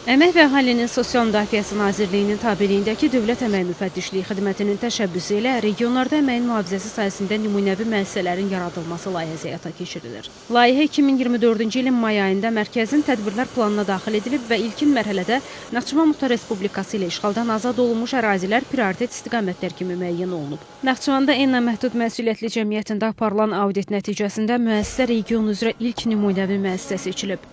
Əmək və Əhalinin Sosial Müdafiəsi Nazirliyinin tabeliyindəki Dövlət Əmək Müfəttişliyi Xidmətinin təşəbbüsü ilə regionlarda əməyin mühafizəsi sayəsində nümunəvi müəssisələrin yaradılması layihəsi həyata keçirilir. Layihə 2024-cü ilin may ayında mərkəzin tədbirlər planına daxil edilib və ilkin mərhələdə Naxçıvan Muxtar Respublikası ilə işğaldan azad olunmuş ərazilər prioritet istiqamətlər kimi müəyyən olunub. Naxçıvanda ENNA Məhdud Məsuliyyətli Cəmiyyətində aparılan audit nəticəsində müəssisə region üzrə ilk nümunəvi müəssisə seçilib.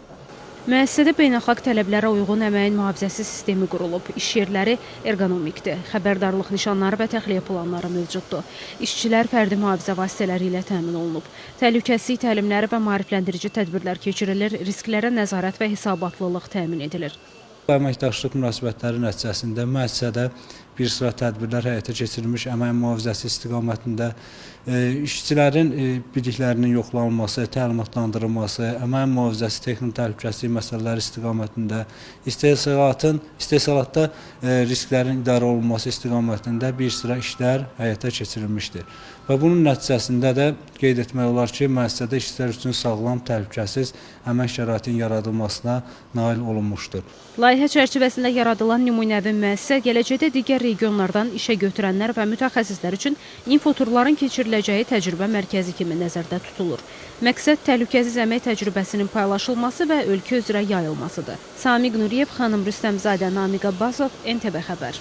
Müəssisədə beynəlxalq tələblərə uyğun əməyin mühafizəsi sistemi qurulub. İş yerləri ergonomikdir. Xəbərdarlıq nişanları və təxliyə planları mövcuddur. İşçilər fərdi mühafizə vasitələri ilə təmin olunub. Təhlükəsizlik təlimləri və maarifləndirici tədbirlər keçirilir. Risklərə nəzarət və hesabatlılıq təmin edilir. Əməkdaşlıq münasibətləri nəticəsində müəssisədə bir sıra tədbirlər həyata keçirilmiş, əmək mühafizəsi istiqamətində işçilərin biliklərinin yoxlanılması, təlimatlandırılması, əmək mühafizəsi, texniki təhlükəsizlik məsələləri istiqamətində, istehsalatda risklərin idarə olunması istiqamətində bir sıra işlər həyata keçirilmişdir. Və bunun nəticəsində də qeyd etmək olar ki, müəssisədə işçilər üçün sağlam, təhlükəsiz əmək şəraitinin yaradılmasına nail olunmuşdur. Layihə çərçivəsində yaradılan nümunəvi müəssisə gələcəkdə digər regionlardan işə götürənlər və mütəxəssislər üçün infoturların keçiriləcəyi təcrübə mərkəzi kimi nəzərdə tutulur. Məqsəd təhlükəsiz əmək təcrübəsinin paylaşılması və ölkə üzrə yayılmasıdır. Samiq Nuriyev, xanım Rüstəmzadə, Namiq Abbasov, NTV Xəbər.